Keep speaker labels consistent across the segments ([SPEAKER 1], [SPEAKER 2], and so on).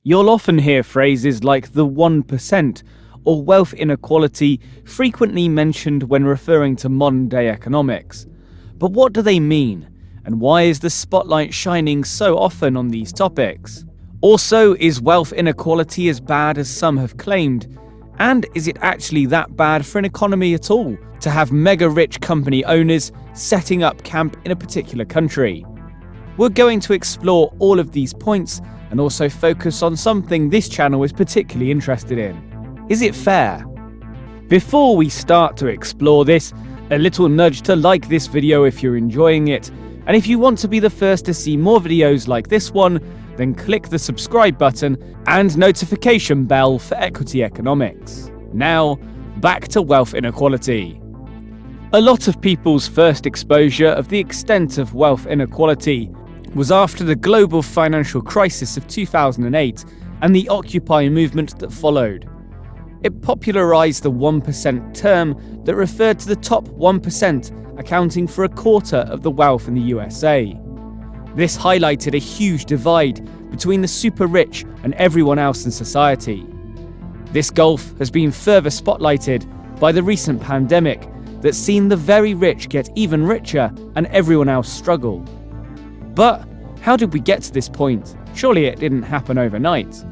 [SPEAKER 1] You'll often hear phrases like the 1% or wealth inequality frequently mentioned when referring to modern-day economics. But what do they mean, and why is the spotlight shining so often on these topics? Also, is wealth inequality as bad as some have claimed? And is it actually that bad for an economy at all, to have mega-rich company owners setting up camp in a particular country? We're going to explore all of these points and also focus on something this channel is particularly interested in. Is it fair? Before we start to explore this, a little nudge to like this video if you're enjoying it, and if you want to be the first to see more videos like this one, then click the subscribe button and notification bell for Equity Economics. Now, back to wealth inequality. A lot of people's first exposure of the extent of wealth inequality was after the global financial crisis of 2008 and the Occupy movement that followed. It popularized the 1% term that referred to the top 1% accounting for a quarter of the wealth in the USA. This highlighted a huge divide between the super rich and everyone else in society. This gulf has been further spotlighted by the recent pandemic that's seen the very rich get even richer and everyone else struggle. But how did we get to this point? Surely it didn't happen overnight.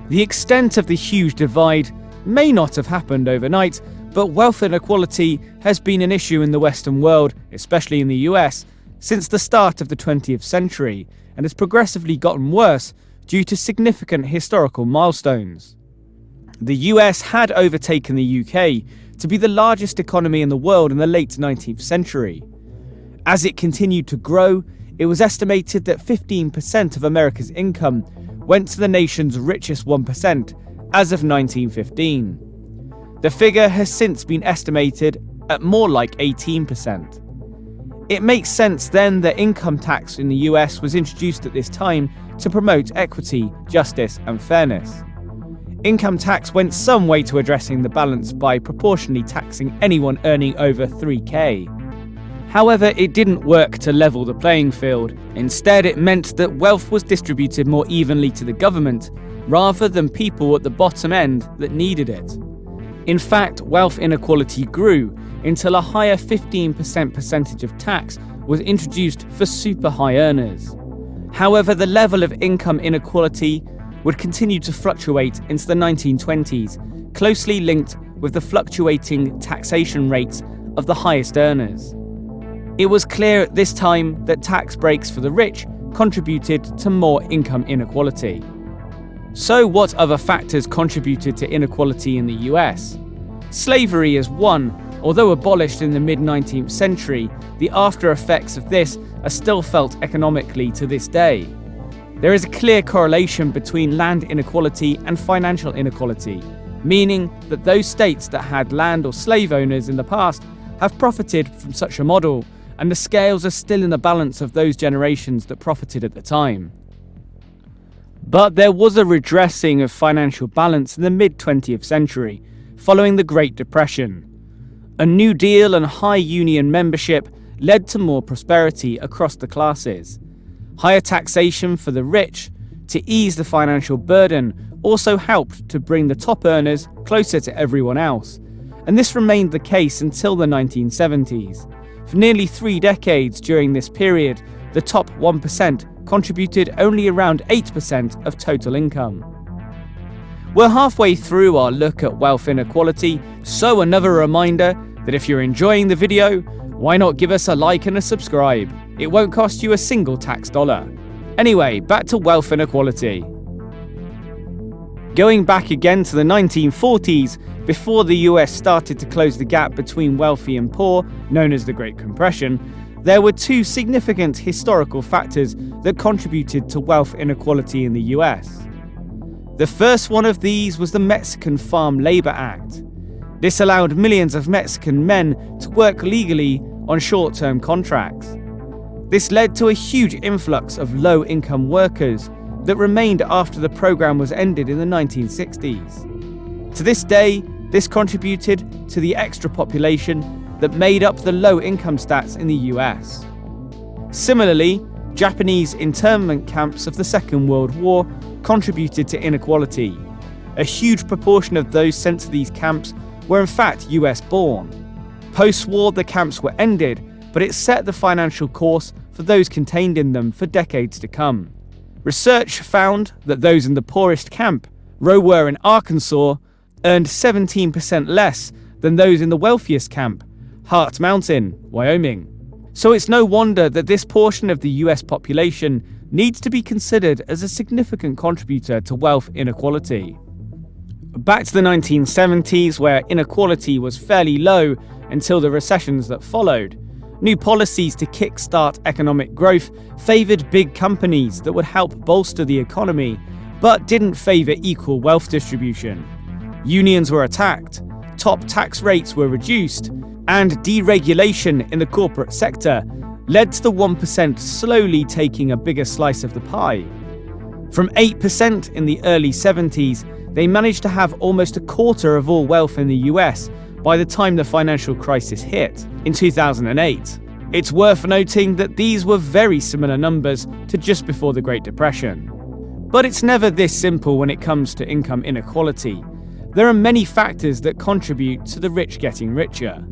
[SPEAKER 1] The extent of the huge divide may not have happened overnight, but wealth inequality has been an issue in the Western world, especially in the US, since the start of the 20th century, and has progressively gotten worse due to significant historical milestones. The US had overtaken the UK to be the largest economy in the world in the late 19th century. As it continued to grow, it was estimated that 15% of America's income went to the nation's richest 1% as of 1915. The figure has since been estimated at more like 18%. It makes sense then that income tax in the US was introduced at this time to promote equity, justice, and fairness. Income tax went some way to addressing the balance by proportionally taxing anyone earning over $3,000. However, it didn't work to level the playing field. Instead, it meant that wealth was distributed more evenly to the government, rather than people at the bottom end that needed it. In fact, wealth inequality grew until a higher 15% percentage of tax was introduced for super high earners. However, the level of income inequality would continue to fluctuate into the 1920s, closely linked with the fluctuating taxation rates of the highest earners. It was clear at this time that tax breaks for the rich contributed to more income inequality. So what other factors contributed to inequality in the US? Slavery is one. Although abolished in the mid-19th century, the after effects of this are still felt economically to this day. There is a clear correlation between land inequality and financial inequality, meaning that those states that had land or slave owners in the past have profited from such a model, and the scales are still in the balance of those generations that profited at the time. But there was a redressing of financial balance in the mid-20th century, following the Great Depression. A New Deal and high union membership led to more prosperity across the classes. Higher taxation for the rich to ease the financial burden also helped to bring the top earners closer to everyone else, and this remained the case until the 1970s. For nearly 3 decades during this period, the top 1% contributed only around 8% of total income. We're halfway through our look at wealth inequality, so another reminder that if you're enjoying the video, why not give us a like and a subscribe? It won't cost you a single tax dollar. Anyway, back to wealth inequality. Going back again to the 1940s, before the US started to close the gap between wealthy and poor, known as the Great Compression, there were 2 significant historical factors that contributed to wealth inequality in the US. The first one of these was the Mexican Farm Labor Act. This allowed millions of Mexican men to work legally on short-term contracts. This led to a huge influx of low-income workers that remained after the program was ended in the 1960s. To this day, this contributed to the extra population that made up the low-income stats in the US. Similarly, Japanese internment camps of the Second World War contributed to inequality. A huge proportion of those sent to these camps were in fact US-born. Post-war, the camps were ended, but it set the financial course for those contained in them for decades to come. Research found that those in the poorest camp, Rower in Arkansas, earned 17% less than those in the wealthiest camp, Hart Mountain, Wyoming. So it's no wonder that this portion of the US population needs to be considered as a significant contributor to wealth inequality. Back to the 1970s, where inequality was fairly low until the recessions that followed, new policies to kickstart economic growth favored big companies that would help bolster the economy, but didn't favor equal wealth distribution. Unions were attacked, top tax rates were reduced, and deregulation in the corporate sector led to the 1% slowly taking a bigger slice of the pie. From 8% in the early 70s, they managed to have almost a quarter of all wealth in the US by the time the financial crisis hit in 2008. It's worth noting that these were very similar numbers to just before the Great Depression. But it's never this simple when it comes to income inequality. There are many factors that contribute to the rich getting richer.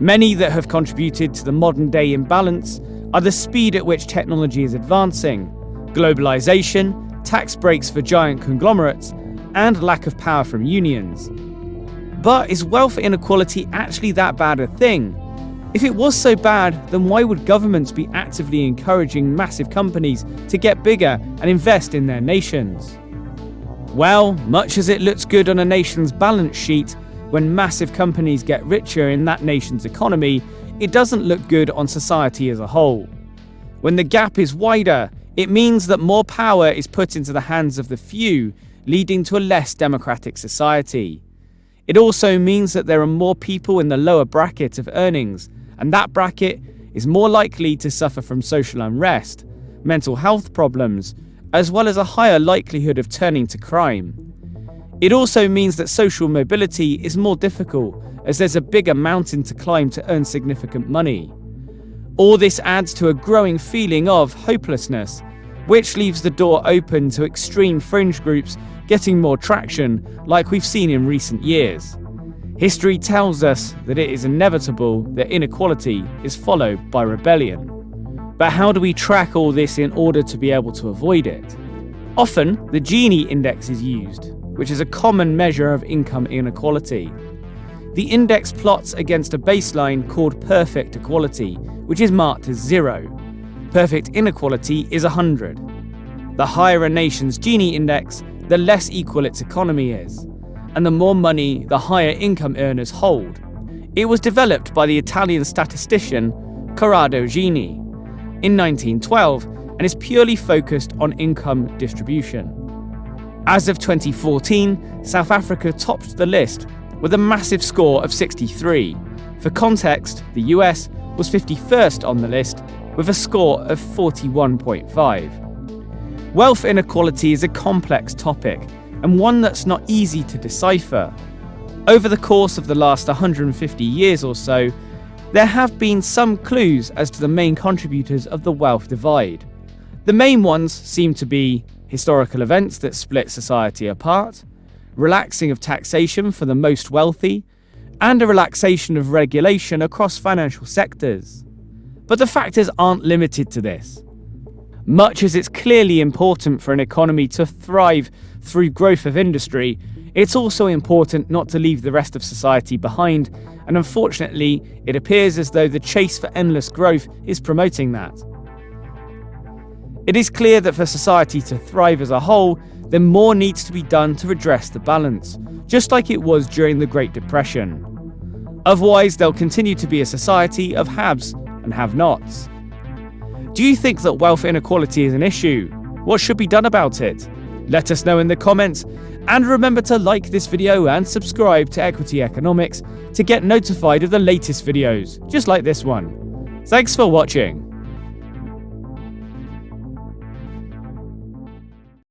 [SPEAKER 1] Many that have contributed to the modern-day imbalance are the speed at which technology is advancing, globalization, tax breaks for giant conglomerates, and lack of power from unions. But is wealth inequality actually that bad a thing? If it was so bad, then why would governments be actively encouraging massive companies to get bigger and invest in their nations? Well, much as it looks good on a nation's balance sheet, when massive companies get richer in that nation's economy, it doesn't look good on society as a whole. When the gap is wider, it means that more power is put into the hands of the few, leading to a less democratic society. It also means that there are more people in the lower bracket of earnings, and that bracket is more likely to suffer from social unrest, mental health problems, as well as a higher likelihood of turning to crime. It also means that social mobility is more difficult, as there's a bigger mountain to climb to earn significant money. All this adds to a growing feeling of hopelessness, which leaves the door open to extreme fringe groups getting more traction, like we've seen in recent years. History tells us that it is inevitable that inequality is followed by rebellion. But how do we track all this in order to be able to avoid it? Often, the Genie Index is used, which is a common measure of income inequality. The index plots against a baseline called perfect equality, which is marked as 0. Perfect inequality is 100. The higher a nation's Genie Index, the less equal its economy is, and the more money the higher income earners hold. It was developed by the Italian statistician Corrado Genie in 1912 and is purely focused on income distribution. As of 2014, South Africa topped the list with a massive score of 63. For context, the US was 51st on the list with a score of 41.5. Wealth inequality is a complex topic, and one that's not easy to decipher. Over the course of the last 150 years or so, there have been some clues as to the main contributors of the wealth divide. The main ones seem to be historical events that split society apart, relaxing of taxation for the most wealthy, and a relaxation of regulation across financial sectors. But the factors aren't limited to this. Much as it's clearly important for an economy to thrive through growth of industry, it's also important not to leave the rest of society behind, and unfortunately, it appears as though the chase for endless growth is promoting that. It is clear that for society to thrive as a whole, then more needs to be done to redress the balance, just like it was during the Great Depression. Otherwise, there'll continue to be a society of haves and have-nots. Do you think that wealth inequality is an issue? What should be done about it? Let us know in the comments, and remember to like this video and subscribe to Equity Economics to get notified of the latest videos, just like this one. Thanks for watching.